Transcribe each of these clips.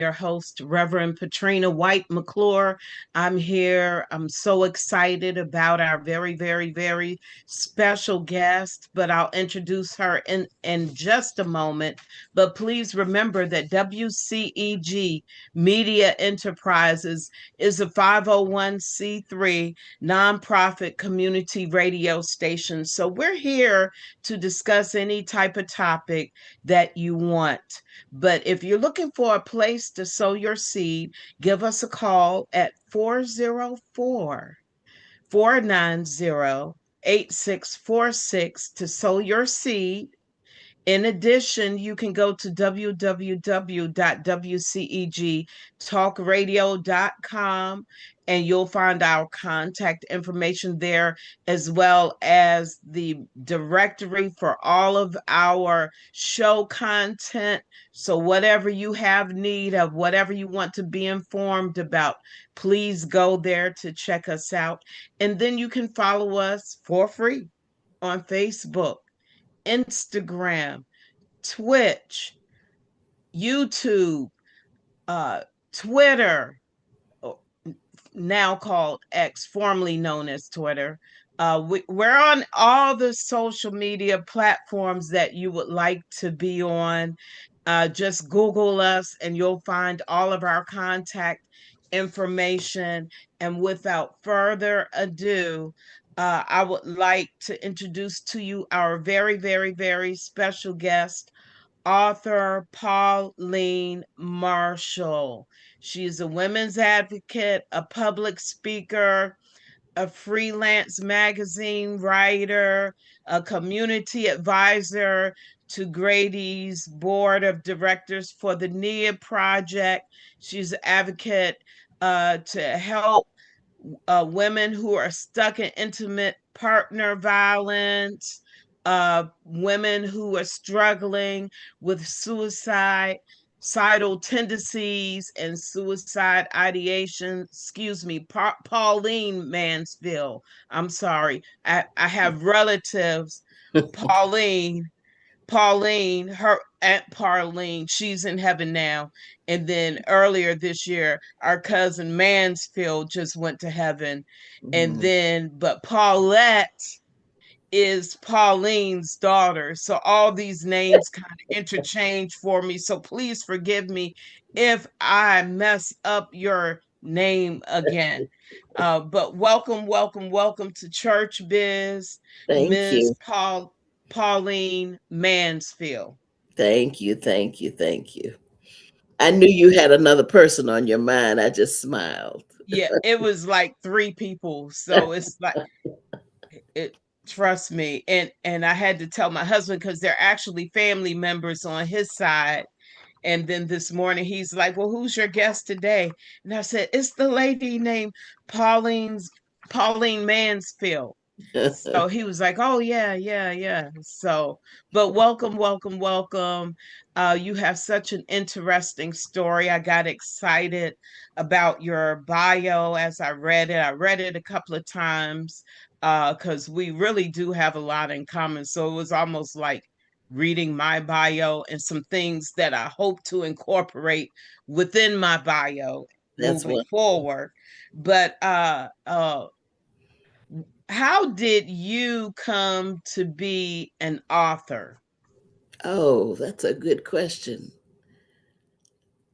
your host, Reverend Patrina White McClure. I'm here. I'm so excited about our very special guest, but I'll introduce her in just a moment. But please remember that WCEG Media Enterprises is a 501c3 nonprofit community radio station. So we're here to discuss any type of topic that you want. But if you're looking for a place to sow your seed, give us a call at 404-490-8646 to sow your seed. In addition, you can go to www.wcegtalkradio.com and you'll find our contact information there, as well as the directory for all of our show content. So, whatever you have need of, whatever you want to be informed about, please go there to check us out. And then you can follow us for free on Facebook, Instagram, Twitch, YouTube, uh, Twitter, now called X, formerly known as Twitter. We're on all the social media platforms that you would like to be on. Just Google us and you'll find all of our contact information. And without further ado, I would like to introduce to you our very special guest, Author Pauline Marshall. She's a women's advocate, a public speaker, a freelance magazine writer, a community advisor to Grady's board of directors for the NIA project. She's an advocate to help women who are stuck in intimate partner violence, women who are struggling with suicidal tendencies and suicide ideation. Excuse me, Pauline Mansfield. I'm sorry. I have relatives, Pauline. Her Aunt Pauline, she's in heaven now. And then earlier this year, our cousin Mansfield just went to heaven. And then, but Paulette is Pauline's daughter. So all these names kind of interchange for me. So please forgive me if I mess up your name again. But welcome to Church Biz, Thank Ms. you. Pauline Mansfield. Thank you. Thank you. Thank you. I knew you had another person on your mind. I just smiled. Yeah, it was like three people. So it's like it trust me. And I had to tell my husband because they're actually family members on his side. And then this morning he's like, "Well, who's your guest today?" And I said, "It's the lady named Pauline's Pauline Mansfield." So he was like, "Oh yeah." So, but welcome. You have such an interesting story. I got excited about your bio as I read it. I read it a couple of times because we really do have a lot in common. So it was almost like reading my bio and some things that I hope to incorporate within my bio That's moving wonderful. forward. But how did you come to be an author? Oh, that's a good question.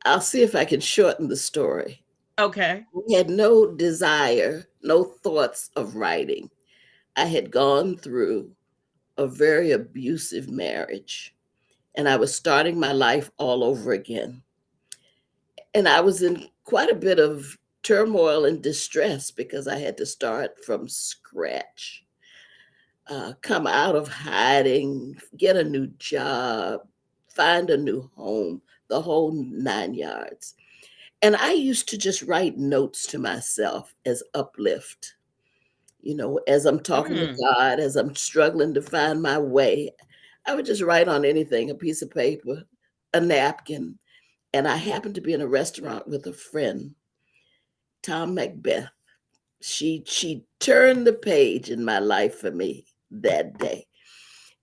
I'll see if I can shorten the story. Okay. I had no desire, no thoughts of writing. I had gone through a very abusive marriage and I was starting my life all over again. And I was in quite a bit of turmoil and distress because I had to start from scratch, come out of hiding, get a new job, find a new home, the whole nine yards. And I used to just write notes to myself as uplift. As I'm talking to Mm, God, as I'm struggling to find my way, I would just write on anything, a piece of paper, a napkin. And I happened to be in a restaurant with a friend, Tom Macbeth. She turned the page in my life for me that day.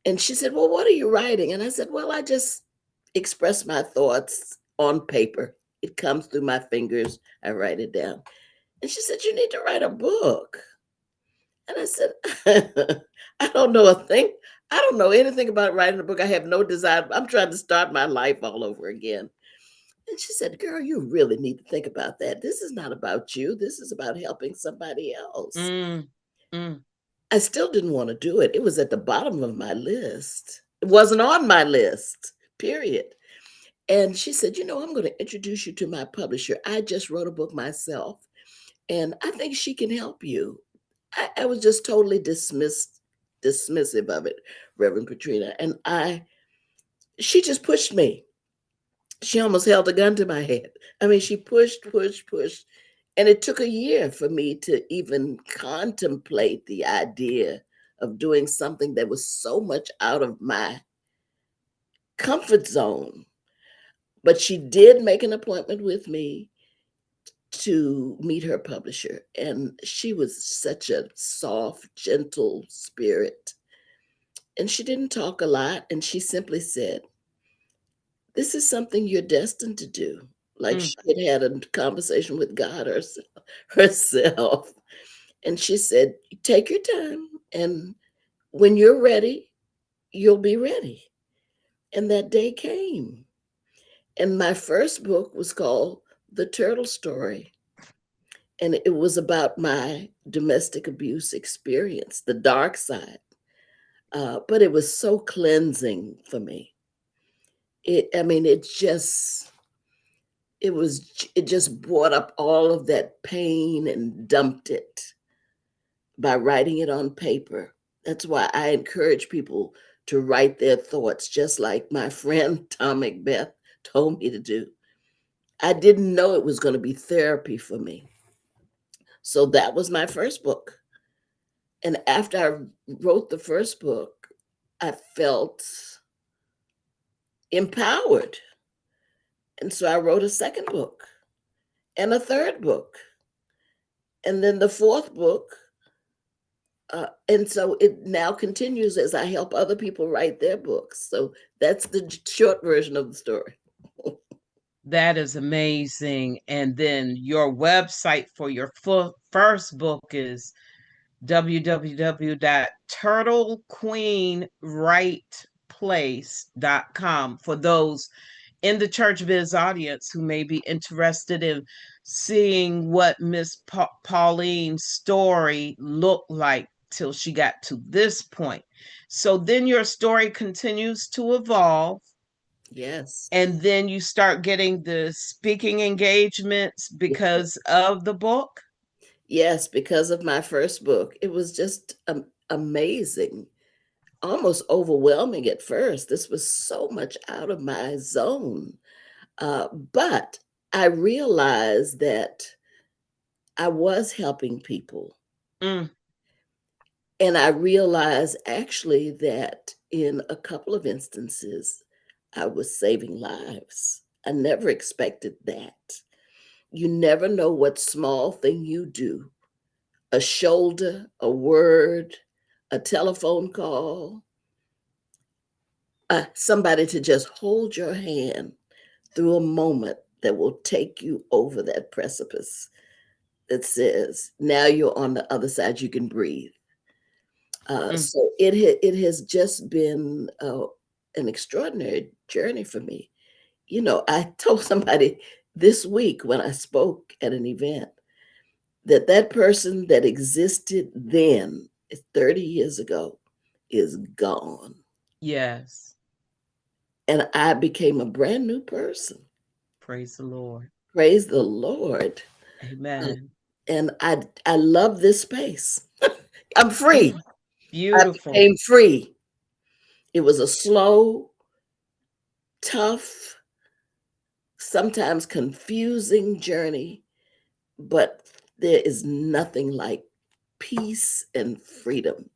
And she said, "Well, what are you writing?" And I said, "Well, I just express my thoughts on paper." It comes through my fingers. I write it down. And she said, "You need to write a book." And I said, "I don't know a thing. I don't know anything about writing a book. I have no desire. I'm trying to start my life all over again." And she said, "Girl, you really need to think about that. This is not about you. This is about helping somebody else." Mm, mm, I still didn't want to do it. It was at the bottom of my list. It wasn't on my list, period. And she said, "I'm going to introduce you to my publisher. I just wrote a book myself, and I think she can help you." I was just totally dismissive of it, Reverend Patrina. And she just pushed me. She almost held a gun to my head. I mean, she pushed, pushed, pushed. And it took a year for me to even contemplate the idea of doing something that was so much out of my comfort zone. But she did make an appointment with me to meet her publisher. And she was such a soft, gentle spirit. And she didn't talk a lot. And she simply said, "This is something you're destined to do." Like mm. she had a conversation with God herself. And she said, "Take your time. And when you're ready, you'll be ready." And that day came. And my first book was called The Turtle Story. And it was about my domestic abuse experience, the dark side. But it was so cleansing for me. I mean, it just brought up all of that pain and dumped it by writing it on paper. That's why I encourage people to write their thoughts, just like my friend Tom Macbeth told me to do. I didn't know it was going to be therapy for me. So that was my first book. And after I wrote the first book, I felt empowered. And so I wrote a second book and a third book. And then the fourth book. And so it now continues as I help other people write their books. So that's the short version of the story. That is amazing. And then your website for your first book is www.turtlequeenwriteplace.com for those in the Church Biz audience who may be interested in seeing what Miss Pauline's story looked like till she got to this point. So then your story continues to evolve, Yes. and then you start getting the speaking engagements because of the book. Yes, because of my first book. It was just amazing, almost overwhelming at first. This was so much out of my zone. But I realized that I was helping people. Mm, And I realized actually that in a couple of instances, I was saving lives. I never expected that. You never know what small thing you do, a shoulder, a word, a telephone call, somebody to just hold your hand through a moment that will take you over that precipice that says, now you're on the other side, you can breathe. mm. So it has just been an extraordinary journey for me. I told somebody this week when I spoke at an event that person that existed then, 30 years ago, is gone. Yes. And I became a brand new person. Praise the Lord. Praise the Lord. Uh, Amen. and I love this space. I'm free. Mm, I beautiful. became free. It was a slow, tough, sometimes confusing journey, but there is nothing like peace and freedom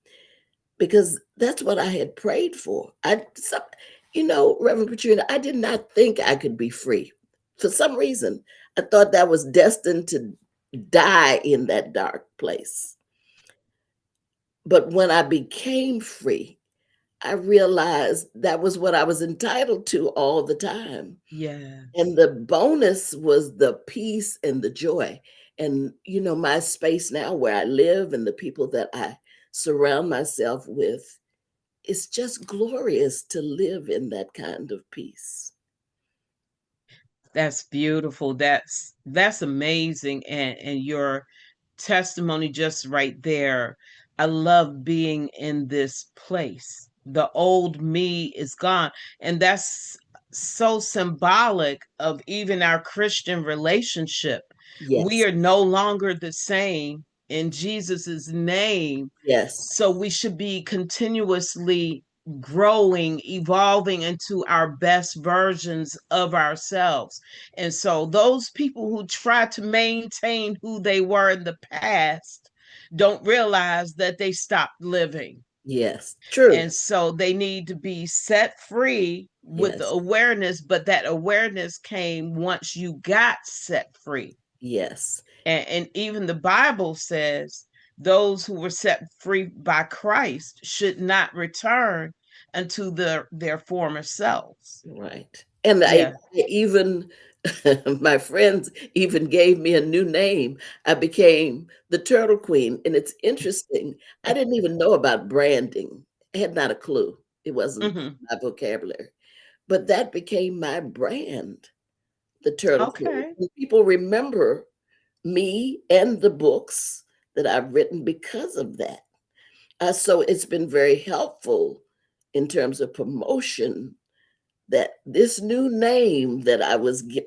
because that's what I had prayed for. Reverend Patrina, I did not think I could be free. For some reason, I thought that was destined to die in that dark place. But when I became free, I realized that was what I was entitled to all the time. And Yes. the bonus was the peace and the joy. And, my space now where I live and the people that I surround myself with, it's just glorious to live in that kind of peace. That's beautiful. That's amazing. And your testimony just right there. I love being in this place. The old me is gone. And that's so symbolic of even our Christian relationship. We Yes, are no longer the same in Jesus's name, yes, so we should be continuously growing, evolving into our best versions of ourselves. And so those people who try to maintain who they were in the past don't realize that they stopped living. yes. True. And so they need to be set free with the Yes, awareness, but that awareness came once you got set free. yes, And even the Bible says those who were set free by Christ should not return unto their former selves. right. And Yeah. I even, my friends even gave me a new name. I became the Turtle Queen. And it's interesting. I didn't even know about branding. I had not a clue. It wasn't Hmm. my vocabulary. But that became my brand, the Turtle Queen. Okay. And people remember me and the books that I've written because of that. So it's been very helpful in terms of promotion that this new name that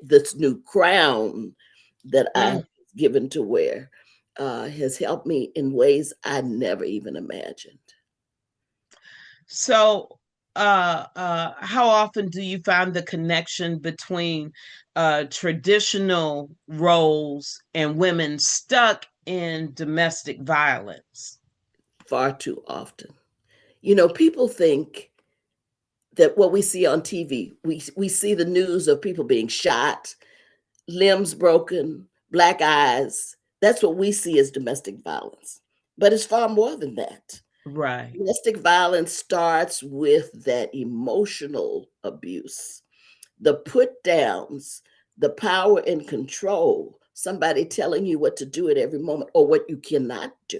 this new crown that I Mm. was given to wear has helped me in ways I never even imagined. So, how often do you find the connection between traditional roles and women stuck in domestic violence? Far too often. People think that what we see on TV, we see the news of people being shot, limbs broken, black eyes. That's what we see as domestic violence. But it's far more than that. Right. Domestic violence starts with that emotional abuse, the put downs, the power and control, somebody telling you what to do at every moment or what you cannot do.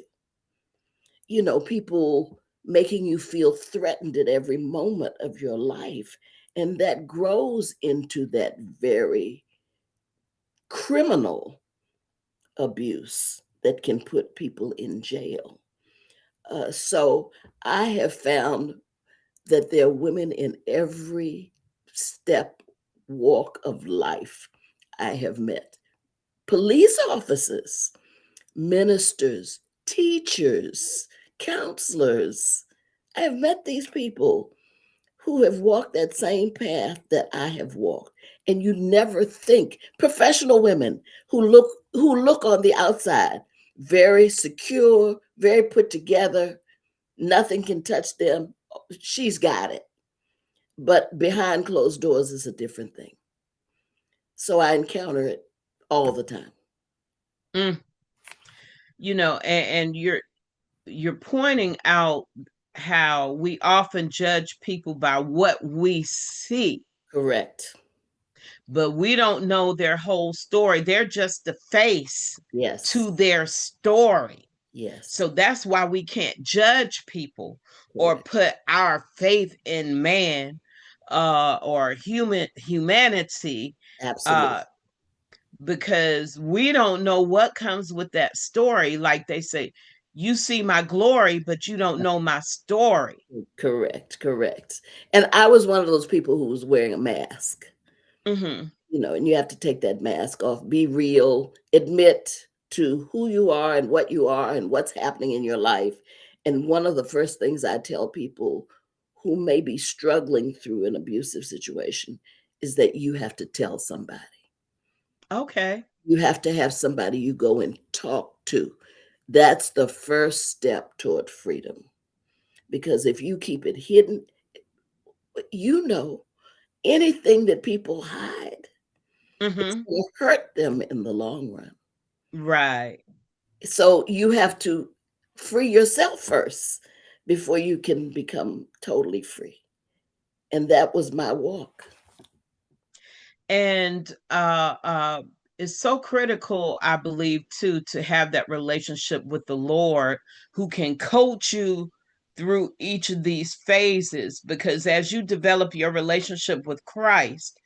People making you feel threatened at every moment of your life. And that grows into that very criminal abuse that can put people in jail. So I have found that there are women in every step, walk of life I have met. Police officers, ministers, teachers, counselors. I have met these people who have walked that same path that I have walked. And you never think professional women who look on the outside very secure, very put together, nothing can touch them. She's got it. But behind closed doors is a different thing. So I encounter it all the time. Mm. And you're pointing out how we often judge people by what we see, Correct. but we don't know their whole story. They're just the face Yes. to their story. Yes. So that's why we can't judge people or Correct. put our faith in man, or humanity, Absolutely. uh, because we don't know what comes with that story. Like they say, you see my glory, but you don't know my story. Correct. Correct. And I was one of those people who was wearing a mask. Hmm. And you have to take that mask off, be real, admit to who you are and what you are and what's happening in your life. And one of the first things I tell people who may be struggling through an abusive situation is that you have to tell somebody. Okay. You have to have somebody you go and talk to. That's the first step toward freedom. Because if you keep it hidden, you know, anything that people hide, it's Hmm. going to hurt them in the long run. Right. So you have to free yourself first before you can become totally free. And that was my walk. And it's so critical, I believe, too, to have that relationship with the Lord, who can coach you through each of these phases, because as you develop your relationship with Christ,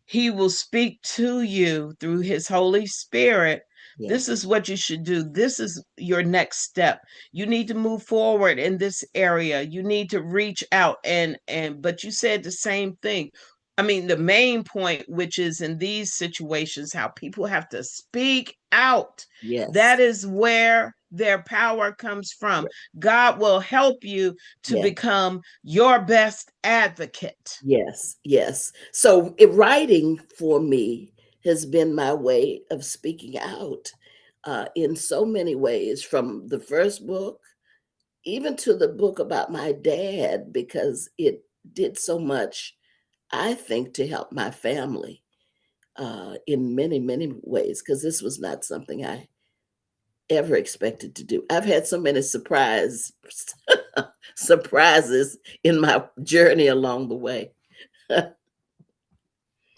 he will speak to you through his Holy Spirit. This Yes. is what you should do. This is your next step. You need to move forward in this area. You need to reach out, and but you said the same thing. I mean, the main point, which is in these situations, how people have to speak out. Yes. That is where their power comes from. God will help you to Yes. become your best advocate. Yes. Yes. So writing for me has been my way of speaking out in so many ways, from the first book even to the book about my dad, because it did so much, I think, to help my family in many, many ways, because this was not something I ever expected to do. I've had so many surprises in my journey along the way.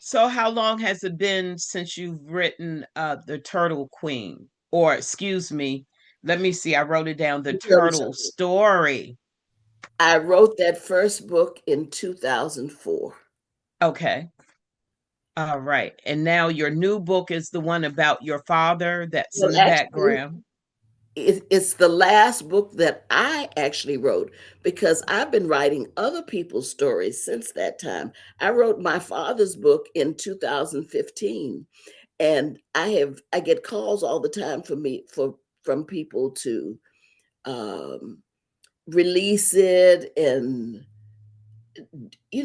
So how long has it been since you've written The Turtle Queen? Or excuse me, let me see, I wrote it down, The Turtle Story. I wrote that first book in 2004. Okay. All right. And now your new book is the one about your father that's in Well, the actually, background. it's the last book that I actually wrote, because I've been writing other people's stories since that time. I wrote my father's book in 2015, and I get calls all the time from people to um, release it, and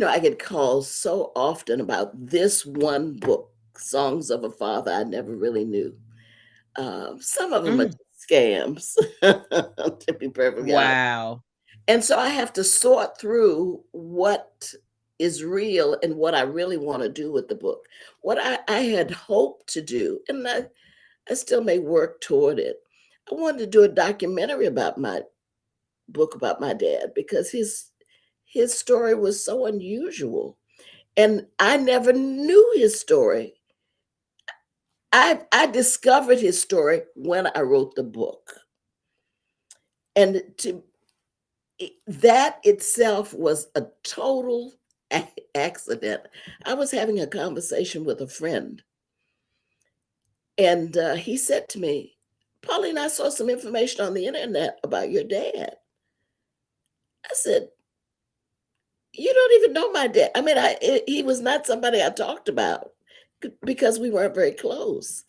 I get calls so often about this one book, Songs of a Father I Never Really Knew. Some of them are Mm, just scams, to be perfectly honest. wow. And so I have to sort through what is real and what I really want to do with the book. What I had hoped to do, and I still may work toward it. I wanted to do a documentary about my book about my dad, because his story was so unusual. And I never knew his story. I discovered his story when I wrote the book. And that itself was a total accident. I was having a conversation with a friend, and he said to me, "Pauline, I saw some information on the internet about your dad." I said, "You don't even know my dad." I mean, he was not somebody I talked about, because we weren't very close.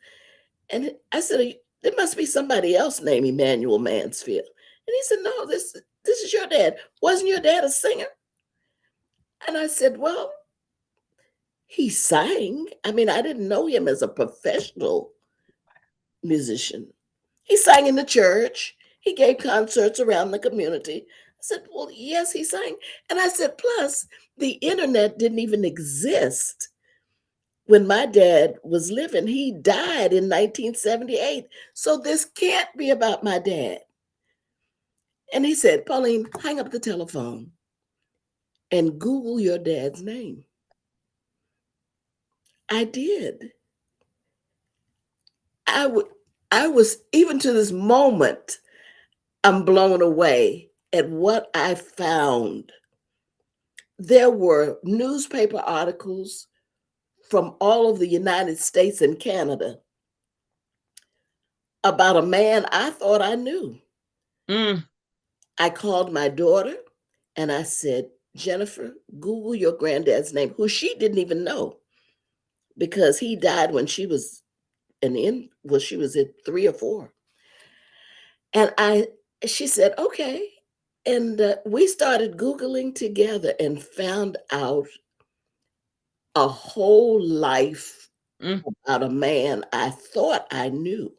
And I said, "There must be somebody else named Emmanuel Mansfield." And he said, "No, this is your dad. Wasn't your dad a singer?" And I said, "Well, he sang. I mean, I didn't know him as a professional musician. He sang in the church. He gave concerts around the community." I said, "Well, yes, he sang." And I said, "Plus, the internet didn't even exist when my dad was living. He died in 1978. So this can't be about my dad." And he said, "Pauline, hang up the telephone and Google your dad's name." I did. I would. I was, even to this moment, I'm blown away at what I found. There were newspaper articles from all over the United States and Canada about a man I thought I knew. Mm, I called my daughter and I said, "Jennifer, Google your granddad's name," who she didn't even know, because he died when she was at 3 or 4. And she said, "Okay." And we started Googling together and found out a whole life mm. about a man I thought I knew,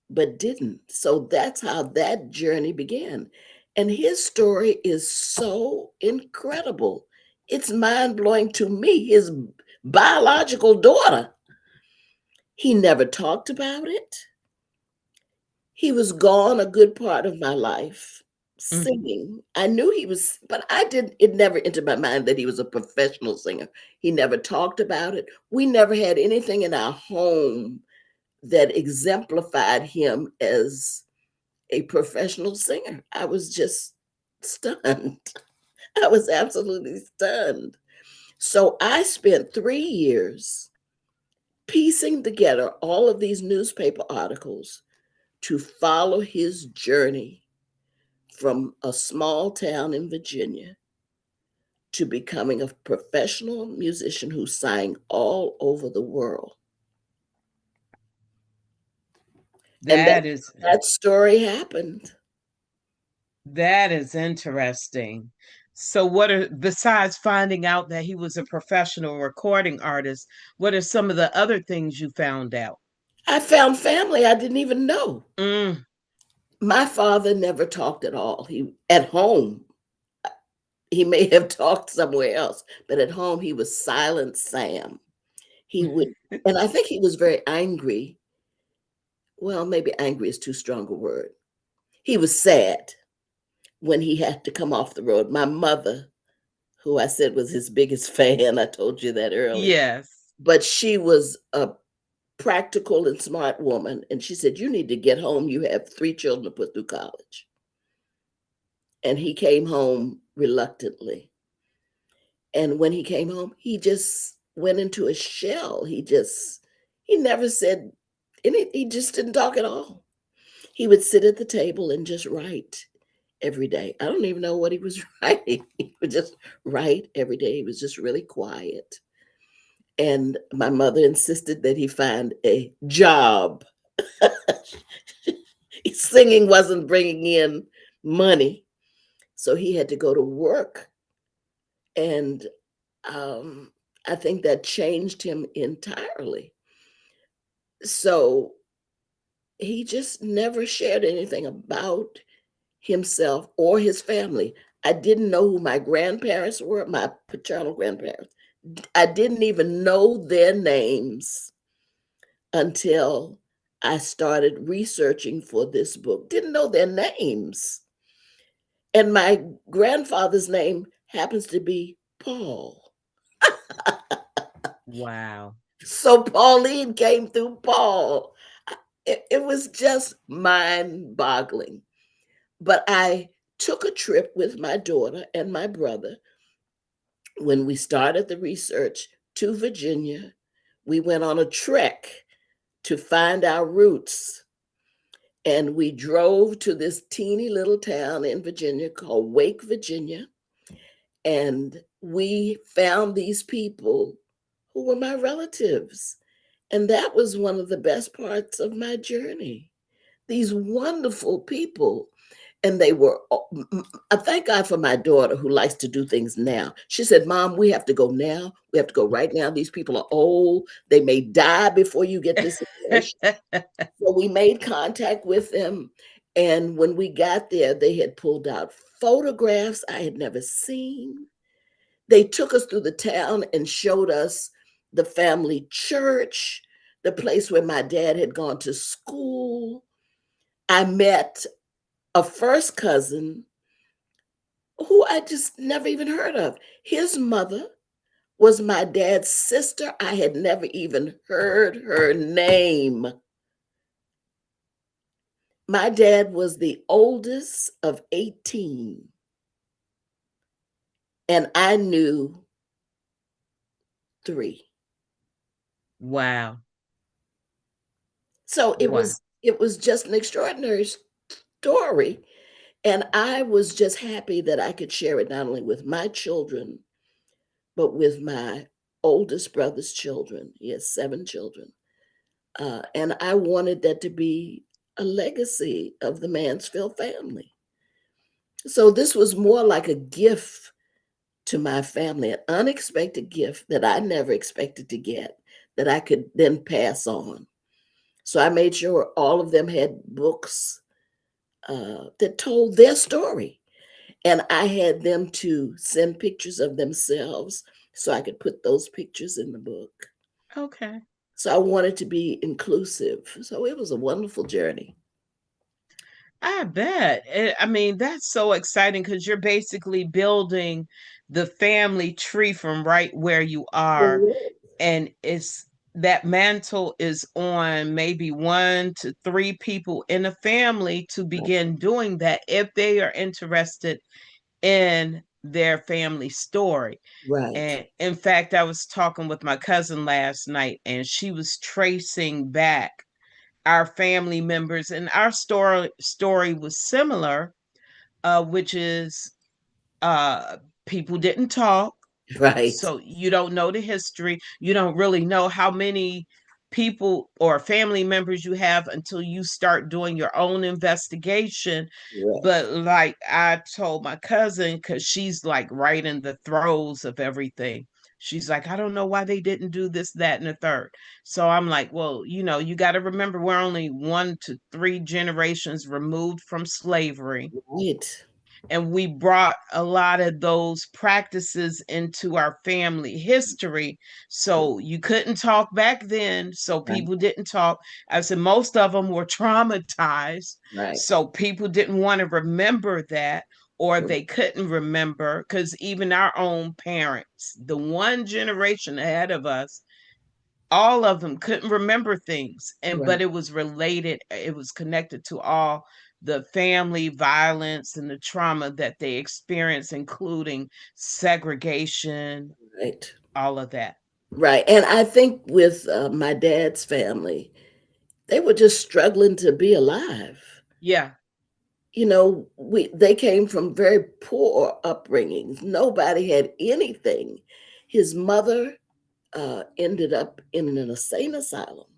but didn't. So that's how that journey began. And his story is so incredible. It's mind blowing to me. His biological daughter, he never talked about it. He was gone a good part of my life, Mhm. singing. I knew he was, but I didn't, it never entered my mind that he was a professional singer. He never talked about it. We never had anything in our home that exemplified him as a professional singer. I was just stunned. I was absolutely stunned. So I spent 3 years piecing together all of these newspaper articles to follow his journey from a small town in Virginia to becoming a professional musician who sang all over the world. And That is that story happened. that is interesting. So what are, besides finding out that he was a professional recording artist, what are some of the other things you found out? I found family I didn't even know. Mm, My father never talked at all. He at home, he may have talked somewhere else, but at home he was silent Sam. He would, and I think he was very angry. Well, maybe angry is too strong a word. He was sad when he had to come off the road. My mother, who I said was his biggest fan, I told you that earlier, yes. but she was a practical and smart woman. And she said, "You need to get home. You have 3 children to put through college." And he came home reluctantly. And when he came home, he just went into a shell. He never said any, he just didn't talk at all. He would sit at the table and just write every day. I don't even know what he was writing. He would just write every day. He was just really quiet. And my mother insisted that he find a job. Singing wasn't bringing in money, so he had to go to work. And um, I think that changed him entirely. So he just never shared anything about himself or his family. I didn't know who my grandparents were, my paternal grandparents. I didn't even know their names until I started researching for this book. Didn't know their names. And my grandfather's name happens to be Paul. Wow. So Pauline came through Paul. It was just mind boggling. But I took a trip with my daughter and my brother when we started the research to Virginia. We went on a trek to find our roots. And we drove to this teeny little town in Virginia called Wake, Virginia. And we found these people who were my relatives. And that was one of the best parts of my journey. These wonderful people. And they were, I thank God for my daughter who likes to do things now. She said, "Mom, we have to go now. We have to go right now. These people are old. They may die before you get this information." So we made contact with them. And when we got there, they had pulled out photographs I had never seen. They took us through the town and showed us the family church, the place where my dad had gone to school. I met a first cousin who I just never even heard of. His mother was my dad's sister. I had never even heard her name. My dad was the oldest of 18, and I knew 3. Wow. So Wow. it was just an extraordinary story. And I was just happy that I could share it not only with my children, but with my oldest brother's children. He has 7 children. And I wanted that to be a legacy of the Mansfield family. So this was more like a gift to my family, an unexpected gift that I never expected to get that I could then pass on. So I made sure all of them had books that told their story. And I had them to send pictures of themselves so I could put those pictures in the book. Okay. So I wanted to be inclusive. So it was a wonderful journey. I bet. I mean, that's so exciting because you're basically building the family tree from right where you are. Correct. And it's that mantle is on maybe 1 to 3 people in a family to begin doing that if they are interested in their family story. Right. And in fact, I was talking with my cousin last night, and she was tracing back our family members, and our story was similar, which is uh, people didn't talk, Right. so you don't know the history. You don't really know how many people or family members you have until you start doing your own investigation. Correct. But like I told my cousin, because she's like right in the throes of everything. She's like, I don't know why they didn't do this, that, and the third. So I'm like, well, you got to remember we're only 1 to 3 generations removed from slavery, Right. and we brought a lot of those practices into our family history. So you couldn't talk back then, so Right. people didn't talk. I said most of them were traumatized, Right. so people didn't want to remember that, or Correct. they couldn't remember, because even our own parents, the one generation ahead of us, all of them couldn't remember things, and Right. but it was related, it was connected to all the family violence and the trauma that they experienced, including segregation, Right. all of that. Right. And I think with my dad's family, they were just struggling to be alive. Yeah. We they came from very poor upbringings. Nobody had anything. His mother ended up in an insane asylum,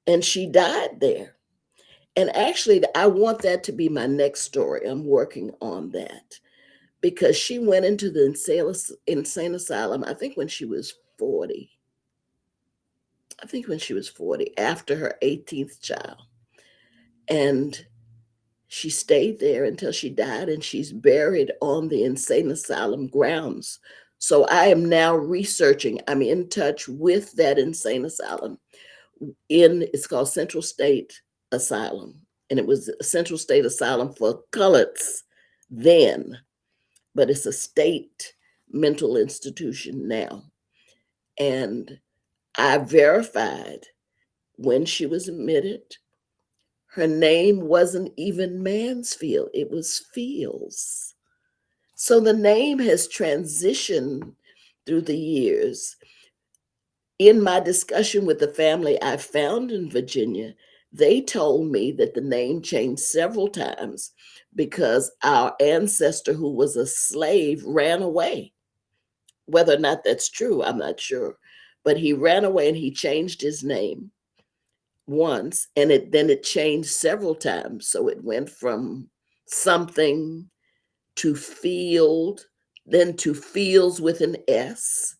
and she died there. And actually, I want that to be my next story. I'm working on that because she went into the insane asylum, I think when she was 40. I think when she was 40, after her 18th child. And she stayed there until she died, and she's buried on the insane asylum grounds. So I am now researching, I'm in touch with that insane asylum. It's called Central State Asylum. And it was a Central State Asylum for coloreds then, but it's a state mental institution now. And I verified when she was admitted, her name wasn't even Mansfield, it was Fields. So the name has transitioned through the years. In my discussion with the family I found in Virginia, they told me that the name changed several times because our ancestor, who was a slave, ran away. Whether or not that's true, I'm not sure. But he ran away and he changed his name once, and then it changed several times. So it went from something to field, then to fields with an S,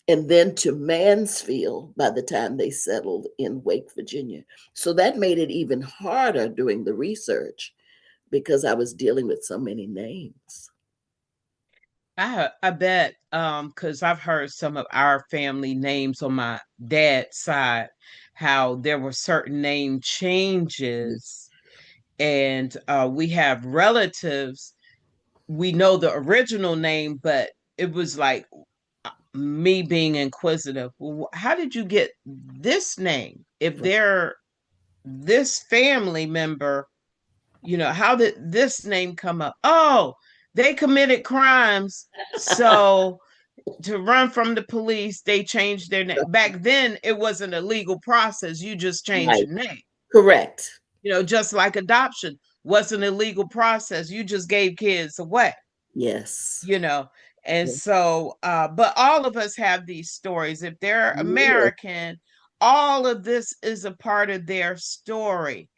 and then to Mansfield by the time they settled in Wake, Virginia. So that made it even harder doing the research because I was dealing with so many names. I bet, because I've heard some of our family names on my dad's side, how there were certain name changes, and we have relatives, we know the original name, but it was like me being inquisitive. How did you get this name? If they're this family member, how did this name come up? Oh, they committed crimes. So to run from the police, they changed their name. Back then, it wasn't a legal process. You just changed Right. your name. Correct. Just like adoption wasn't a legal process. You just gave kids away. Yes. you know and Yes. so but all of us have these stories. If they're Yes. American, all of this is a part of their story.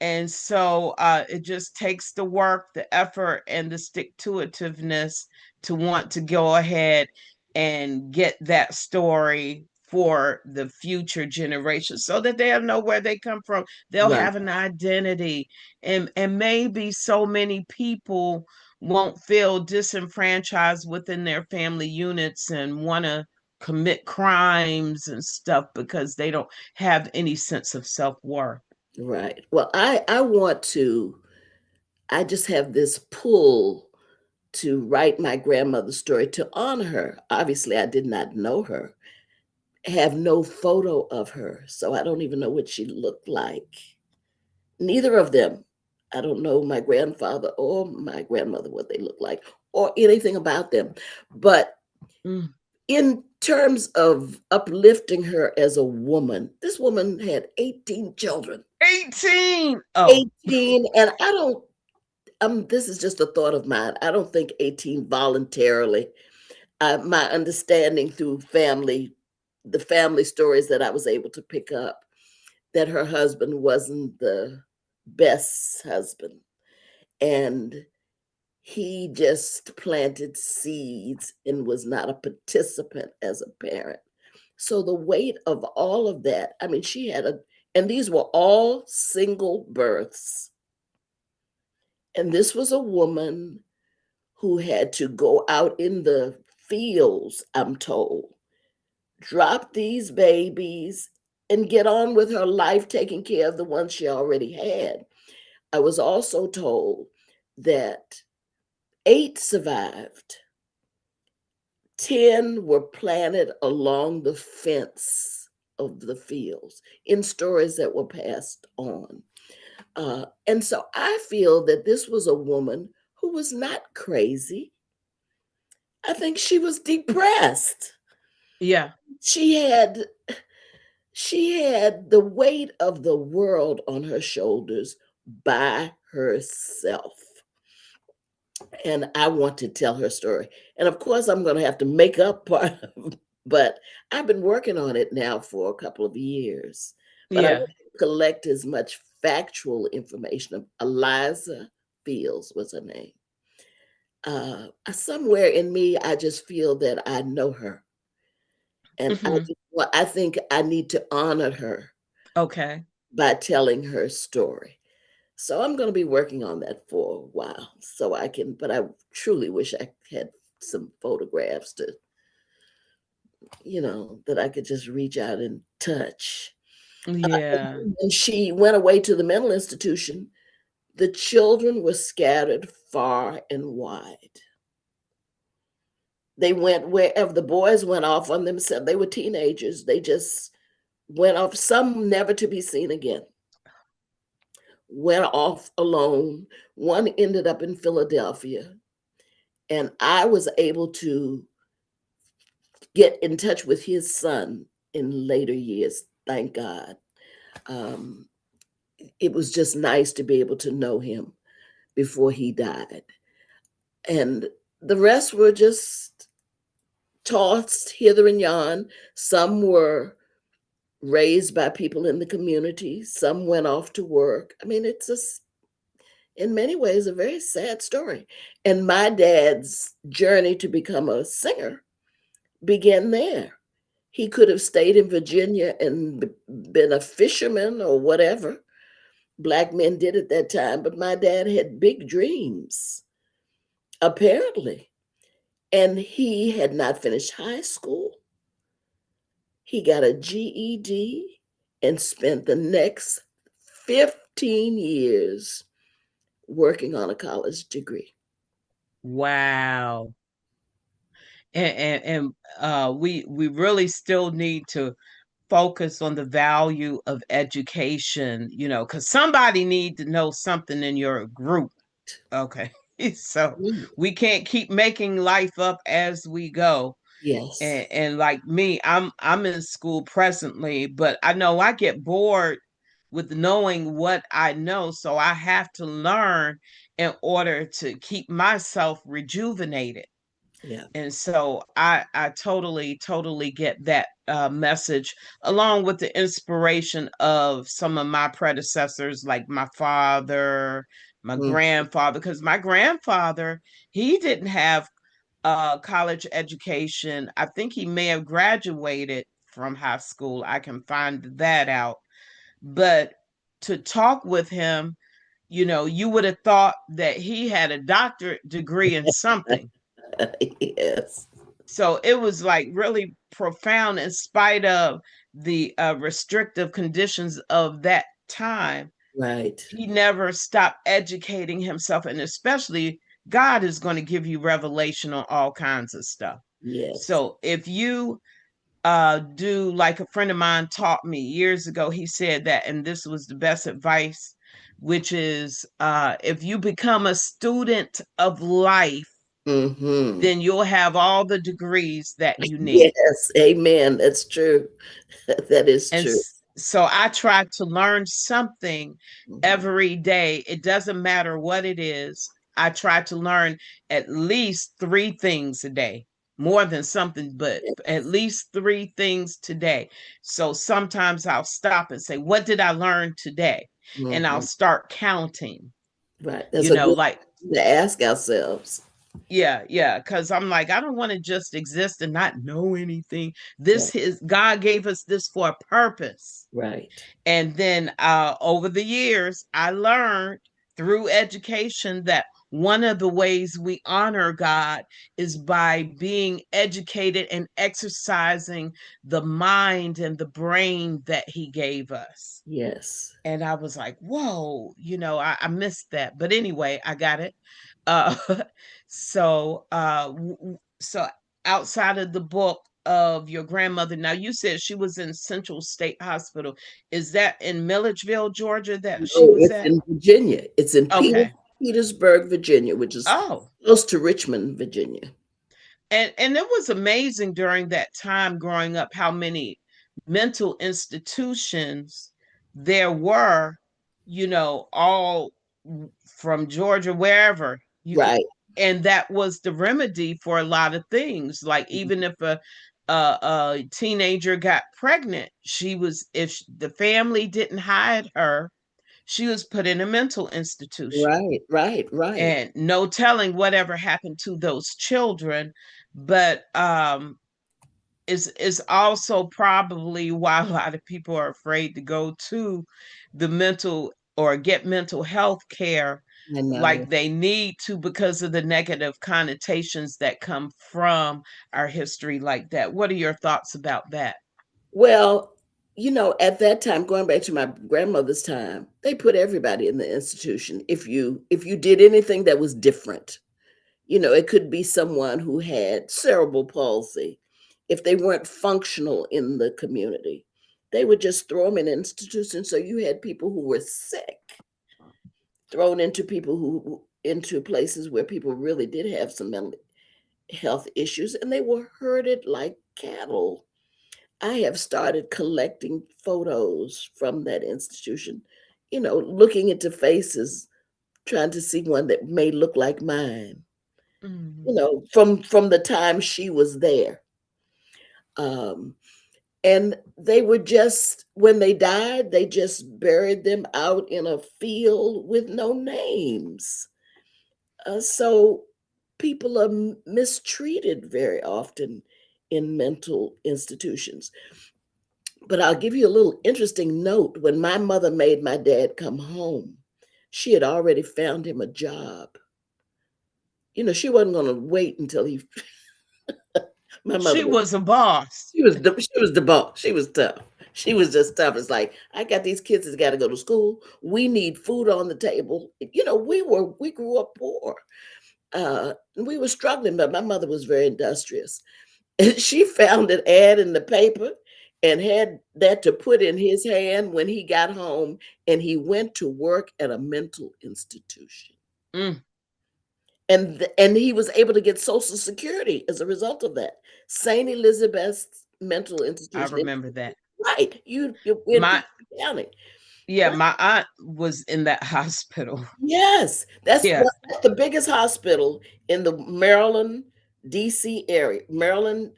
And so it just takes the work, the effort, and the stick to itiveness to want to go ahead and get that story for the future generations so that they'll know where they come from. They'll Right. have an identity. And maybe so many people won't feel disenfranchised within their family units and want to commit crimes and stuff because they don't have any sense of self-worth. Right. Well, I want to, I just have this pull to write my grandmother's story to honor her. Obviously, I did not know her, have no photo of her, so I don't even know what she looked like. Neither of them. I don't know my grandfather or my grandmother, what they look like, or anything about them. But Mm. in terms of uplifting her as a woman, this woman had 18 children. 18. Oh, 18, and I don't, this is just a thought of mine. I don't think 18 voluntarily. My understanding through family, the family stories that I was able to pick up, that her husband wasn't the best husband. And he just planted seeds and was not a participant as a parent. So the weight of all of that, I mean, she had a, and these were all single births. And this was a woman who had to go out in the fields, I'm told, drop these babies and get on with her life, taking care of the ones she already had. I was also told that 8 survived, 10 were planted along the fence of the fields in stories that were passed on. And so I feel that this was a woman who was not crazy. I think she was depressed. yeah. She had she had the weight of the world on her shoulders by herself. And I want to tell her story. And of course, I'm going to have to make up part of, but I've been working on it now for a couple of years. But I Yeah. want to collect as much factual information of Eliza Fields was her name. Somewhere in me, I just feel that I know her, and Hmm. well, I think I need to honor her Okay. by telling her story. So I'm going to be working on that for a while, so I can. But I truly wish I had some photographs to, that I could just reach out and touch. Yeah. When she went away to the mental institution, the children were scattered far and wide. They went wherever. The boys went off on themselves. They were teenagers. They just went off, some never to be seen again, went off alone. One ended up in Philadelphia. And I was able to get in touch with his son in later years, thank God. Um, it was just nice to be able to know him before he died. And the rest were just tossed hither and yon. Some were raised by people in the community, some went off to work. I mean, it's just, in many ways, a very sad story. And my dad's journey to become a singer began there. He could have stayed in Virginia and been a fisherman or whatever Black men did at that time, but my dad had big dreams, apparently. And he had not finished high school. He got a GED and spent the next 15 years working on a college degree. Wow. And we really still need to focus on the value of education, because somebody need to know something in your group. Okay. So Mm. we can't keep making life up as we go. Yes. And like me, I'm in school presently, but I know I get bored with knowing what I know, so I have to learn in order to keep myself rejuvenated. Yeah. And so I totally get that message, along with the inspiration of some of my predecessors, like my father, my Mm. grandfather, because my grandfather, he didn't have college education. I think he may have graduated from high school. I can find that out. But to talk with him, you would have thought that he had a doctorate degree in something. Yes. So it was like really profound in spite of the restrictive conditions of that time, Right. he never stopped educating himself. And especially, God is going to give you revelation on all kinds of stuff. Yes. So if you do, like a friend of mine taught me years ago, he said that, and this was the best advice, which is if you become a student of life, Mm-hmm. then you'll have all the degrees that you need. Yes. Amen. That's true. That is And true. so I try to learn something Hmm. every day. It doesn't matter what it is. I try to learn at least three things a day, more than something, but at least three things today. So sometimes I'll stop and say, what did I learn today? And I'll Hmm. start counting, Right. That's a good like, question to ask ourselves. yeah, yeah, because I'm like, I don't want to just exist and not know anything. Right. This is God gave us this for a purpose. Right. And then over the years, I learned through education that one of the ways we honor God is by being educated and exercising the mind and the brain that He gave us. Yes. And I was like, whoa, I missed that. But anyway, I got it. Uh, so outside of the book of your grandmother, now you said she was in Central State Hospital. Is that in Milledgeville, Georgia, that she No, was it's at? in Virginia. It's in Okay. Petersburg, Virginia, which is Oh, close to Richmond, Virginia. and it was amazing during that time growing up how many mental institutions there were, all from Georgia, wherever you could. Right. And that was the remedy for a lot of things. Like even if a teenager got pregnant, she was if the family didn't hide her, she was put in a mental institution, Right. Right. Right. and no telling whatever happened to those children. But is also probably why a lot of people are afraid to go to the mental or get mental health care I know. like they need to, because of the negative connotations that come from our history like that. What are your thoughts about that? Well, at that time, going back to my grandmother's time, they put everybody in the institution. If you did anything that was different, it could be someone who had cerebral palsy. If they weren't functional in the community, they would just throw them in institutions. So you had people who were sick thrown into people who into places where people really did have some mental health issues, and they were herded like cattle. I have started collecting photos from that institution, looking into faces, trying to see one that may look like mine, Mhm. from the time she was there. Um, and they were just, when they died, they just buried them out in a field with no names. So people are mistreated very often in mental institutions. But I'll give you a little interesting note. When my mother made my dad come home, she had already found him a job. She wasn't going to wait until he. My mother She was. was a boss. She was the boss. She was tough. She was just tough. It's like, I got these kids that got to go to school. We need food on the table. We grew up poor. We were struggling, but my mother was very industrious. And she found an ad in the paper and had that to put in his hand when he got home, and he went to work at a mental institution. Mm, And he was able to get Social Security as a result of that. St. Elizabeth's mental I institution. remember that. Right. You in My Peachtree County. Yeah, Right. my aunt was in that hospital. Yes. Yeah. That's the biggest hospital in the Maryland, DC area. Maryland,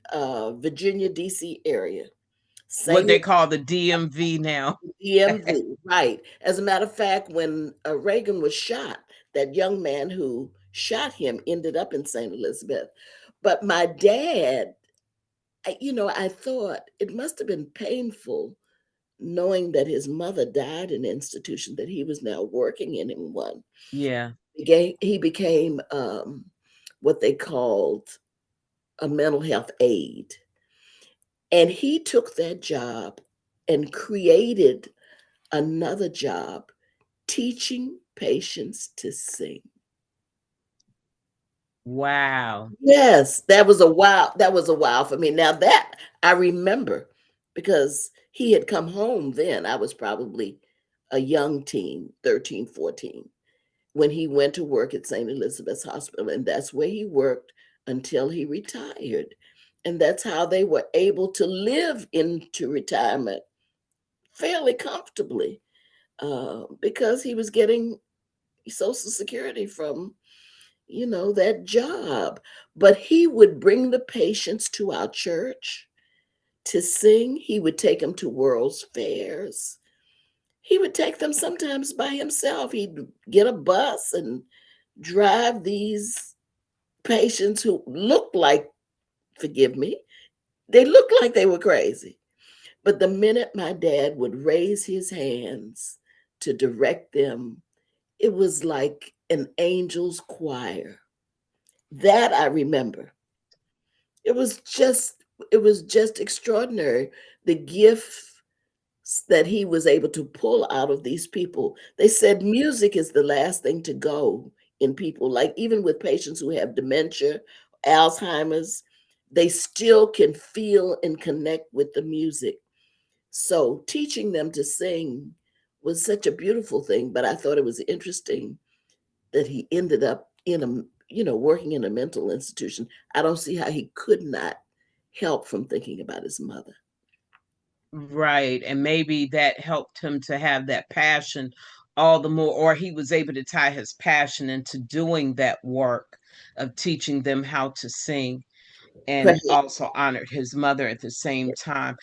Virginia, DC area. What St. they call the DMV now. DMV, right. As a matter of fact, when Reagan was shot, that young man who shot him ended up in St. Elizabeth. But my dad, I thought it must have been painful knowing that his mother died in an institution, that he was now working in one. Yeah. He became what they called a mental health aide. And he took that job and created another job teaching patients to sing. Wow. Yes, that was a wow. That was a wow for me. Now that I remember because he had come home then. I was probably a young teen, 13, 14, when he went to work at St. Elizabeth's Hospital. And that's where he worked until he retired. And that's how they were able to live into retirement fairly comfortably because he was getting Social Security from that job. But he would bring the patients to our church to sing. He would take them to World's Fairs. He would take them sometimes by himself. He'd get a bus and drive these patients who looked like, forgive me, they looked like they were crazy. But the minute my dad would raise his hands to direct them, it was like an angel's choir. That I remember. It was just it was just extraordinary. The gifts that he was able to pull out of these people. They said music is the last thing to go in people, like even with patients who have dementia, Alzheimer's, they still can feel and connect with the music. So teaching them to sing was such a beautiful thing, but I thought it was interesting that he ended up in working in a mental institution. I don't see how he could not help from thinking about his mother. Right. And maybe that helped him to have that passion all the more, or he was able to tie his passion into doing that work of teaching them how to sing, and Right, also honored his mother at the same time.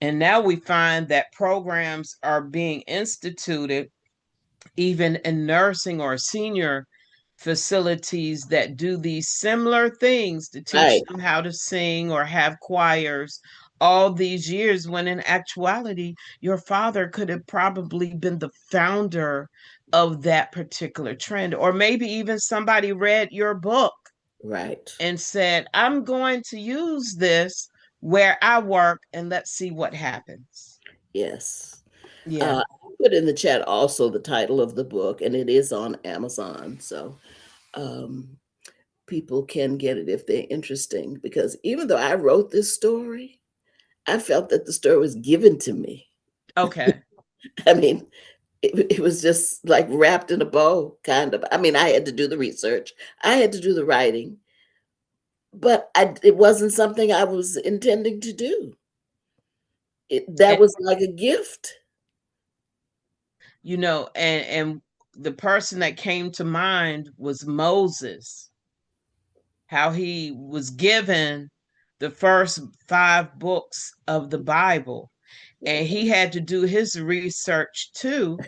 And now we find that programs are being instituted even in nursing or senior facilities that do these similar things to teach right, them how to sing or have choirs all these years, when in actuality your father could have probably been the founder of that particular trend, or maybe even somebody read your book right. and said, I'm going to use this where I work and let's see what happens. Yes. Yeah. I put in the chat also the title of the book, and it is on Amazon. So um, people can get it if they're interesting. Because even though I wrote this story, I felt that the story was given to me. Okay. I mean, it was just like wrapped in a bow, kind of. I mean, I had to do the research, I had to do the writing, but it wasn't something I was intending to do. That And was like a gift. and the person that came to mind was Moses, how he was given the first 5 books of the Bible, and he had to do his research too,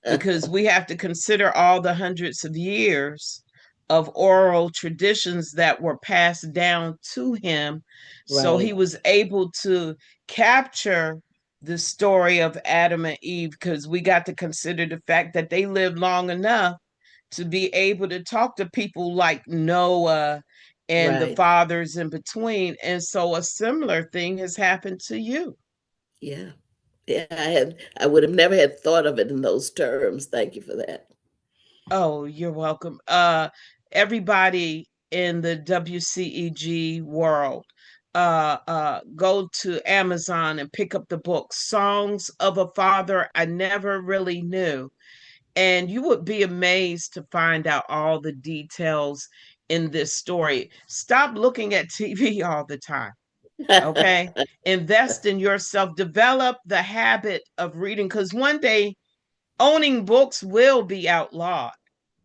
because we have to consider all the hundreds of years of oral traditions that were passed down to him. So Right, he was able to capture the story of Adam and Eve, because we got to consider the fact that they lived long enough to be able to talk to people like Noah and the right. fathers in between. And so a similar thing has happened to you. Yeah. Yeah, I would have never had thought of it in those terms. Thank you for that. Oh, you're welcome. Everybody in the WCEG world, go to Amazon and pick up the book Songs of a Father I Never Really Knew. And you would be amazed to find out all the details in this story. Stop looking at TV all the time. Okay. Invest in yourself, develop the habit of reading, because one day owning books will be outlawed.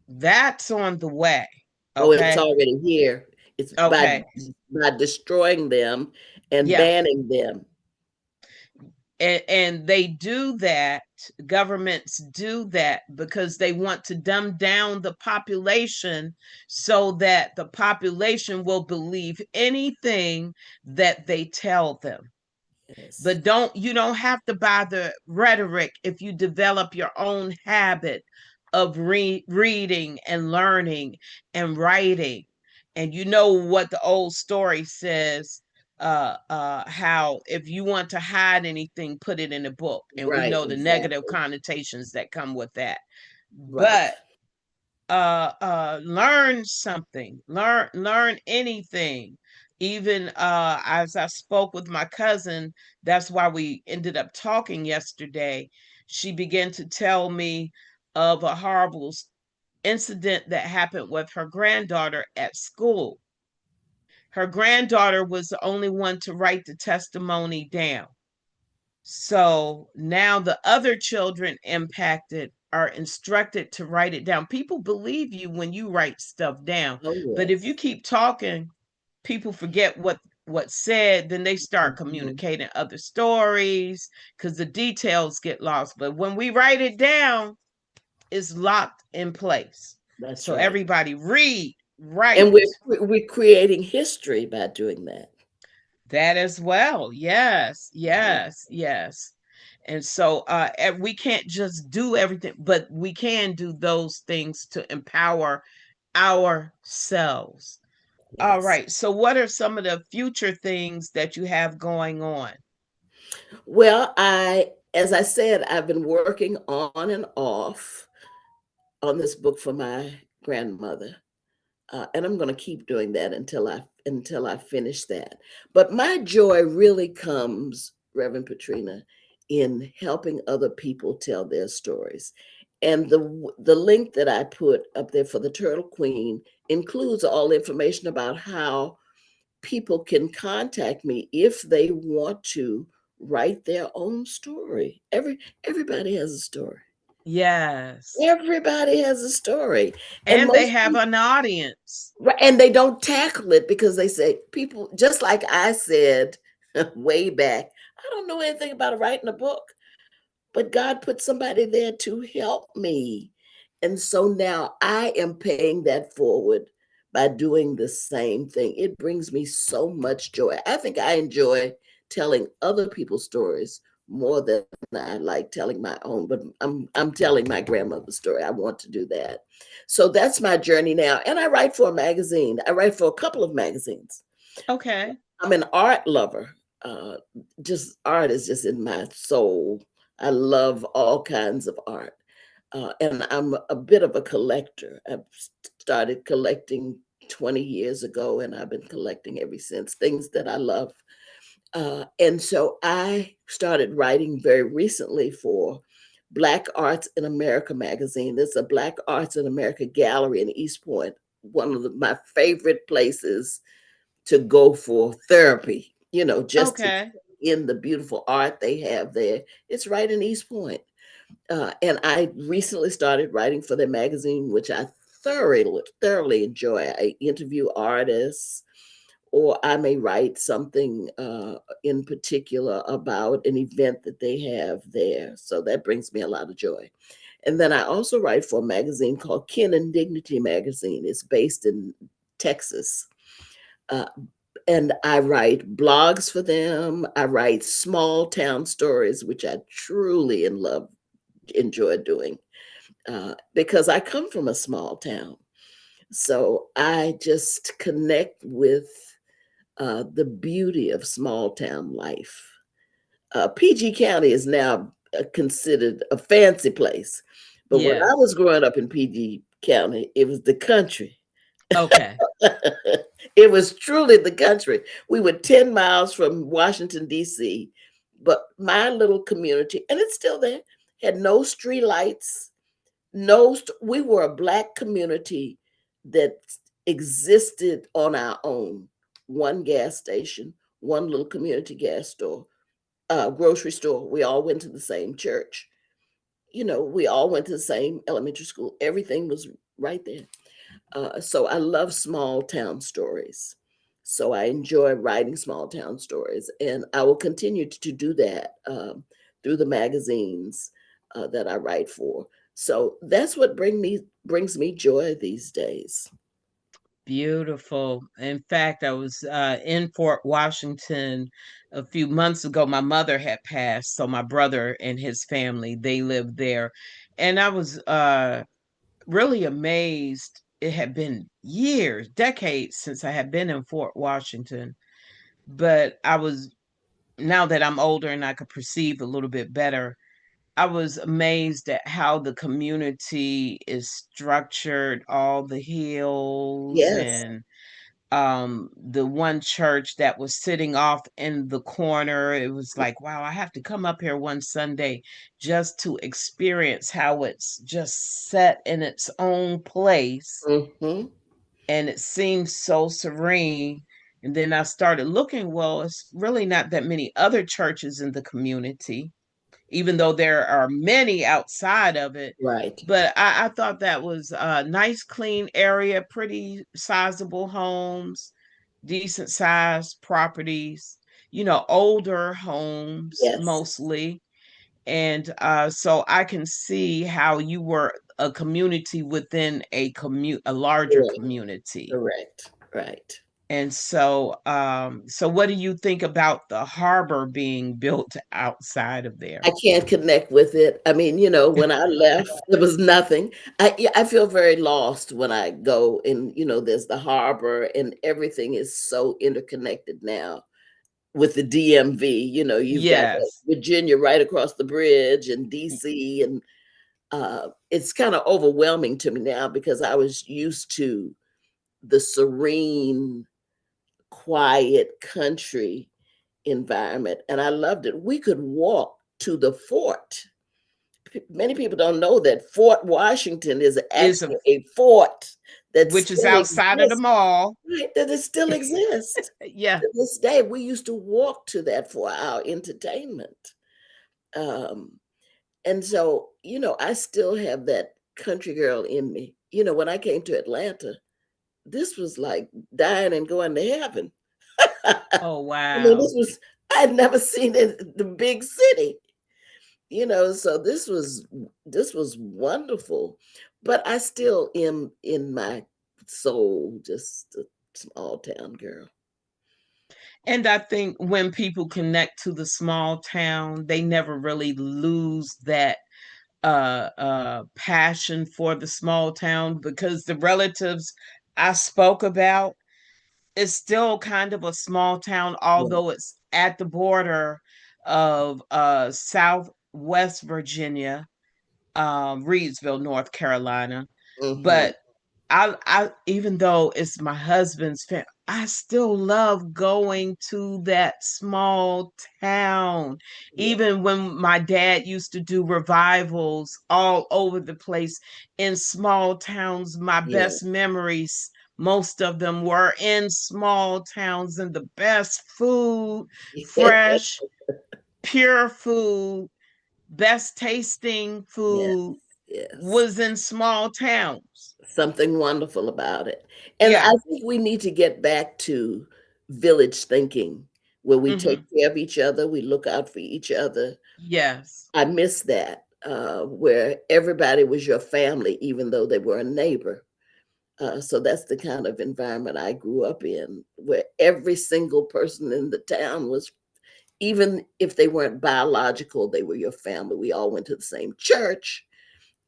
That's on the way. Oh, it's Okay. already here. It's Okay. by destroying them and Yeah. banning them. And they do that, governments do that because they want to dumb down the population so that the population will believe anything that they tell them. Yes. But you don't have to buy the rhetoric if you develop your own habit of reading and learning and writing. And you know what the old story says, how if you want to hide anything, put it in a book, and we Right, know the negative exactly. connotations that come with that. Right. But learn something, learn anything. Even as I spoke with my cousin, that's why we ended up talking yesterday. She began to tell me of a horrible incident that happened with her granddaughter at school. Her granddaughter was the only one to write the testimony down. So now the other children impacted are instructed to write it down. People believe you when you write stuff down. Oh, But if you yes. keep talking, people forget what's said, then they start Mhm. communicating other stories because the details get lost. But when we write it down, it's locked in place. That's So right. everybody read, And write. we're creating history by doing that. That as well. Yes, Mhm. yes, yes. And so we can't just do everything, but we can do those things to empower ourselves. All Yes. right. So what are some of the future things that you have going on? Well, as I said, I've been working on and off on this book for my grandmother. And I'm going to keep doing that until I finish that. But my joy really comes, Reverend Patrina, in helping other people tell their stories. And the link that I put up there for the Turtle Queen includes all information about how people can contact me if they want to write their own story. Everybody has a story. Yes. Everybody has a story, and And they most have people. an audience. Right, and they don't tackle it because they say people just like I said way back, I don't know anything about writing a book, but God put somebody there to help me. And so now I am paying that forward by doing the same thing. It brings me so much joy. I think I enjoy telling other people's stories more than I like telling my own, but I'm telling my grandmother's story. I want to do that. So that's my journey now. And I write for a magazine. I write for a couple of magazines. Okay. I'm an art lover. Uh, just art is just in my soul. I love all kinds of art. And I'm a bit of a collector. I started collecting 20 years ago, and I've been collecting ever since things that I love. And so I started writing very recently for Black Arts in America magazine. There's a Black Arts in America gallery in East Point, one of my favorite places to go for therapy, just to Okay. in the beautiful art they have there. It's right in East Point. And I recently started writing for their magazine, which I thoroughly enjoy. I interview artists, or I may write something in particular about an event that they have there. So that brings me a lot of joy. And then I also write for a magazine called Kin and Dignity Magazine. It's based in Texas. Uh, and I write blogs for them. I write small town stories, which I truly and love enjoy doing because I come from a small town. So I just connect with the beauty of small town life. PG County is now considered a fancy place. But when I Yes. was growing up in PG County, it was the country. Okay. It was truly the country. We were 10 miles from Washington, D.C., but my little community, and it's still there, had no street lights. We were a Black community that existed on our own. One gas station, one little community gas store, grocery store. We all went to the same church. We all went to the same elementary school. Everything was right there. So I love small town stories. So I enjoy writing small town stories, and I will continue to do that through the magazines that I write for. So that's what brings me joy these days. Beautiful. In fact, I was in Fort Washington a few months ago. My mother had passed, so my brother and his family, they lived there. And I was really amazed. It had been years, decades since I had been in Fort Washington. But I was, now that I'm older and I could perceive a little bit better, I was amazed at how the community is structured, all the hills, Yes. and the one church that was sitting off in the corner. It was like, wow, I have to come up here one Sunday just to experience how it's just set in its own place, Hmm. and it seems so serene. And then I started looking, well, it's really not that many other churches in the community, even though there are many outside of it. Right. But I thought that was a nice, clean area, pretty sizable homes, decent sized properties, older homes Yes. mostly. And so I can see how you were a community within a larger Correct. community. Correct. Right. And so what do you think about the harbor being built outside of there? I can't connect with it. I mean, when I left, there was nothing. Yeah, I feel very lost when I go, and there's the harbor, and everything is so interconnected now with the DMV. You've got Yes. Virginia right across the bridge, and DC, and it's kind of overwhelming to me now because I was used to the serene, quiet country environment, and I loved it. We could walk to the fort. Many people don't know that Fort Washington is Is a actually a fort that Which is still outside of the exists, mall. right? That it still exists Yeah. to this day. We used to walk to that for our entertainment. Um, and so, I still have that country girl in me. When I came to Atlanta, this was like dying and going to heaven. I Oh, mean, wow. this was, I had never seen it, the big city. So this was wonderful, but I still am in my soul just a small town girl. And I think when people connect to the small town, they never really lose that passion for the small town, because the relatives I spoke about, it's still kind of a small town, Yeah. although it's at the border of Southwest Virginia, Reedsville, North Carolina. Hmm. But I even though it's my husband's family, I still love going to that small town. Yeah. Even when my dad used to do revivals all over the place in small towns, my Yeah. best memories, most of them were in small towns, and the best food, fresh, pure food, best tasting Yes. food Yes. was in small towns. Something wonderful about it. And I Yeah. think we need to get back to village thinking, where we take Hmm. care of each other, we look out for each other. Yes. I miss that, where everybody was your family, even though they were a neighbor. So that's the kind of environment I grew up in, where every single person in the town was, even if they weren't biological, they were your family. We all went to the same church.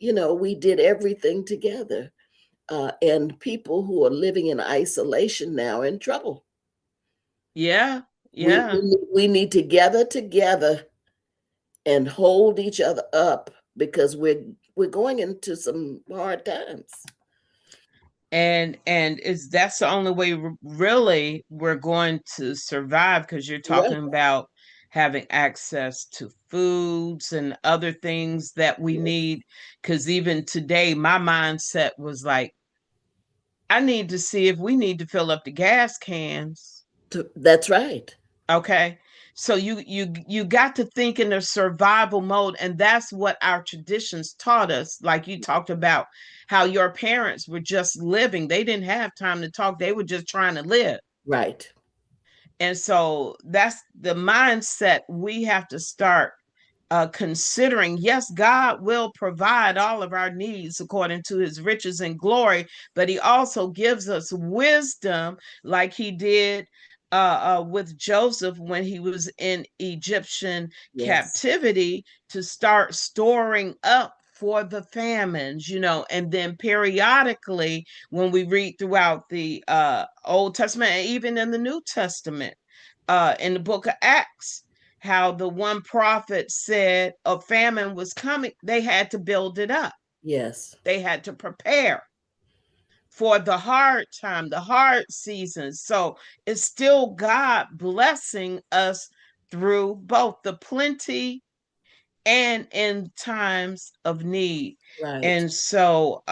We did everything together. And people who are living in isolation now are in trouble. Yeah. We, Yeah. we, we need to gather together and hold each other up because we're going into some hard times. And it's that's the only way really we're going to survive, because you're Right. talking about having access to foods and other things that we Yes. need. Because even today, my mindset was like, I need to see if we need to fill up the gas cans. That's right. Okay. So you got to think in a survival mode, and that's what our traditions taught us. Like you talked about how your parents were just living. They didn't have time to talk. They were just trying to live. Right. And so that's the mindset we have to start considering. Yes, God will provide all of our needs according to his riches and glory, but he also gives us wisdom, like he did with Joseph when he was in Egyptian Yes. captivity, to start storing up for the famines, and then periodically, when we read throughout the Old Testament and even in the New Testament, in the book of Acts, how the one prophet said a famine was coming. They had to build it up. Yes. They had to prepare for the hard time, the hard seasons. So it's still God blessing us through both the plenty and in times of need. Right. And so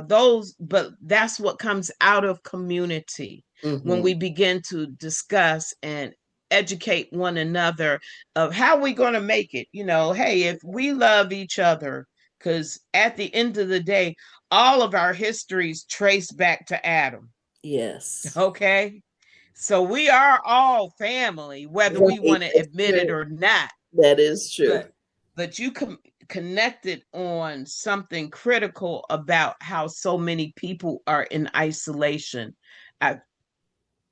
those, but that's what comes out of community when Mm-hmm. we begin to discuss and educate one another of how we're going to make it. Hey, if we love each other, because at the end of the day, all of our histories trace back to Adam. Yes. Okay, so we are all family, whether we Right. want to That's admit it true. or not. That is true. but but you connected on something critical about how so many people are in isolation. I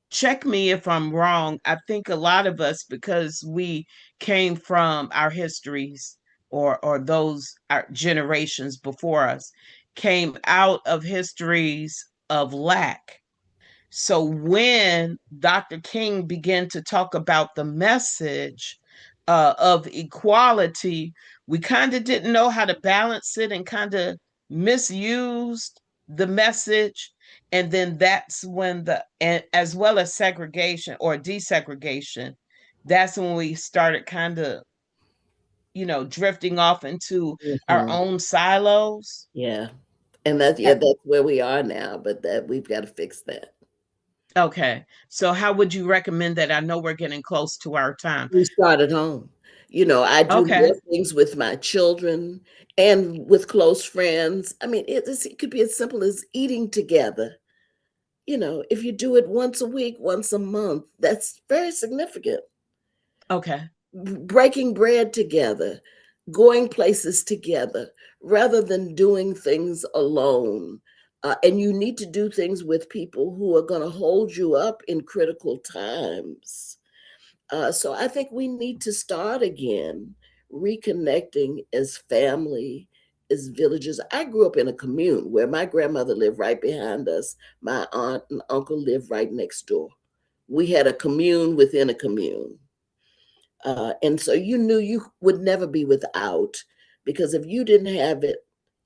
Check me if I'm wrong. I think a lot of us, because we came from our histories, or those our generations before us, came out of histories of lack. So when Dr. King began to talk about the message of equality, we kind of didn't know how to balance it and kind of misused the message. And then that's when as well as segregation or desegregation, that's when we started kind of, drifting off into our Mm-hmm. own silos. Yeah. And that's, yeah, Uh, that's where we are now, but that we've got to fix that. Okay. So how would you recommend that? I know we're getting close to our time. We start at home. I do more Okay. things with my children and with close friends. I mean, it could be as simple as eating together. If you do it once a week, once a month, that's very significant. Okay. Breaking bread together, going places together, rather than doing things alone. And you need to do things with people who are going to hold you up in critical times. So I think we need to start again, reconnecting as family, as villages. I grew up in a commune where my grandmother lived right behind us. My aunt and uncle lived right next door. We had a commune within a commune. And so you knew you would never be without, because if you didn't have it,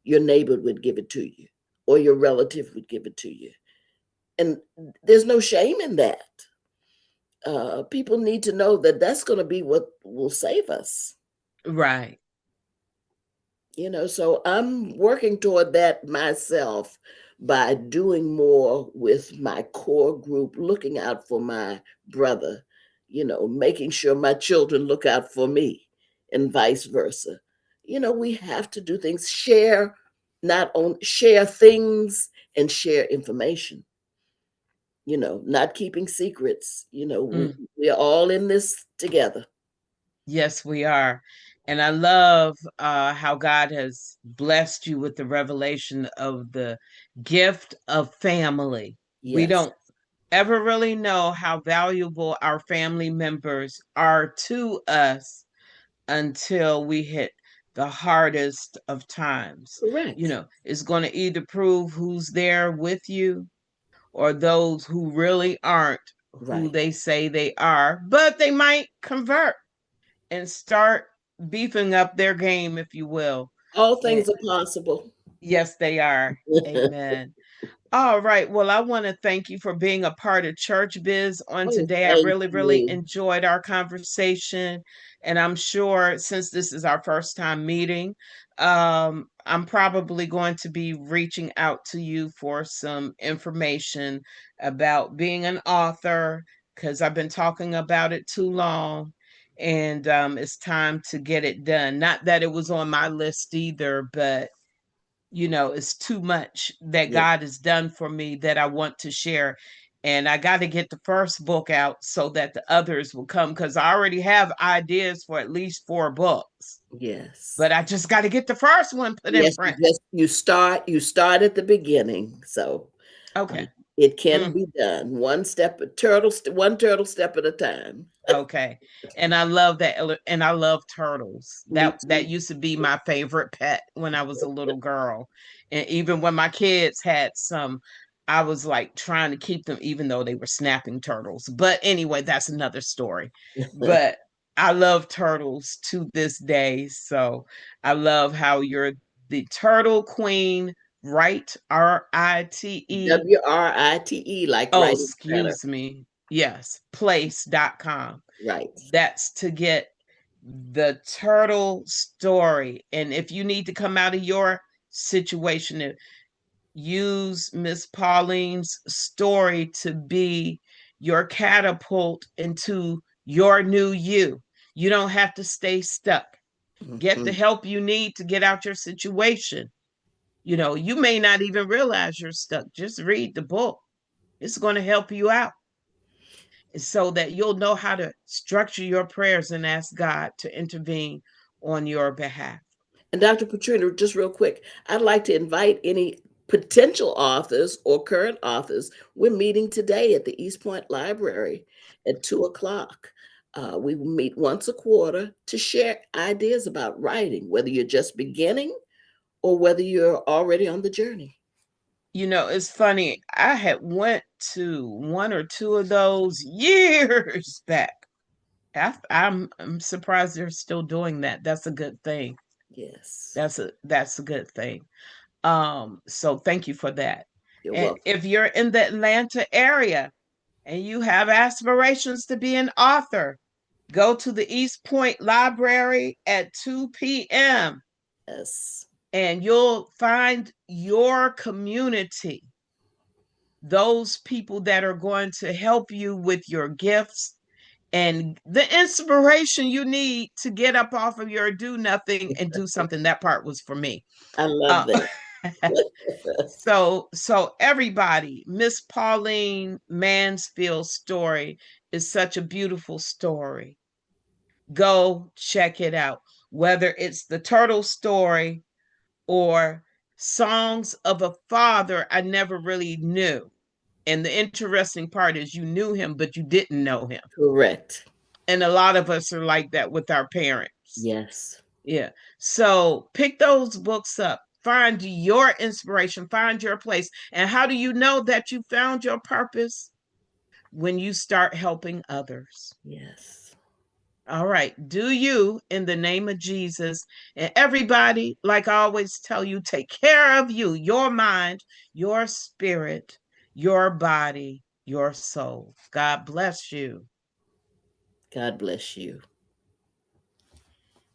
your neighbor would give it to you or your relative would give it to you. And there's no shame in that. People need to know that that's going to be what will save us. Right. So I'm working toward that myself by doing more with my core group, looking out for my brother, making sure my children look out for me and vice versa. We have to do things, share things and share information, not keeping secrets. Mm. We're all in this together. Yes, we are. And I love how God has blessed you with the revelation of the gift of family. We Yes, don't ever really know how valuable our family members are to us until we hit the hardest of times. correct. It's going to either prove who's there with you or those who really aren't who Right. they say they are, but they might convert and start beefing up their game, if you will. All And things are possible. yes, they are. Amen. All right. Well, I want to thank you for being a part of Church Biz on Oh, today. I thank really, really you. enjoyed our conversation. And I'm sure since this is our first time meeting, I'm probably going to be reaching out to you for some information about being an author, because I've been talking about it too long. And it's time to get it done. Not that it was on my list either, but it's too much that Yeah. God has done for me that I want to share. And I got to get the first book out so that the others will come, because I already have ideas for at least 4 books. Yes. But I just got to get the first one put in Yes, print. you start at the beginning. So Okay. it can Mm, be done. One turtle step at a time. okay. And I love that. And I love turtles. Me That too. used to be my favorite pet when I was a little girl. And even when my kids had some I was like trying to keep them, even though they were snapping turtles. But anyway, that's another story. But I love turtles to this day. So I love how you're the turtle queen, right? RITE. WRITE, like Oh, writing better. excuse me. Yes, place.com. Right. That's to get the turtle story. And if you need to come out of your situation, use Miss Pauline's story to be your catapult into your new you. You don't have to stay stuck. Get the Mhm. help you need to get out your situation. You know, you may not even realize you're stuck. Just read the book. It's going to help you out so that you'll know how to structure your prayers and ask God to intervene on your behalf. And Dr. Patrina, just real quick, I'd like to invite any potential authors or current authors. We're meeting today at the East Point Library at 2 o'clock. We meet once a quarter to share ideas about writing, whether you're just beginning or whether you're already on the journey. You know, it's funny. I had went to one or two of those years back. I'm surprised they're still doing that. That's a good thing. Yes, That's a good thing. So thank you for that. you're And welcome. if you're in the Atlanta area and you have aspirations to be an author, go to the East Point Library at 2 p.m. Yes, and you'll find your community, those people that are going to help you with your gifts and the inspiration you need to get up off of your do nothing and do something. That part was for me. I love Uh, that. so everybody, Miss Pauline Mansfield's story is such a beautiful story. Go check it out. Whether it's the turtle story or songs of a father I never really knew. And the interesting part is you knew him, but you didn't know him. Correct. And a lot of us are like that with our parents. Yes, Yeah. So pick those books up. Find your inspiration, find your place. And how do you know that you found your purpose? When you start helping others. yes, All right. Do you in the name of Jesus. And everybody, like I always tell you, take care of you, your mind, your spirit, your body, your soul. God bless you. God bless you.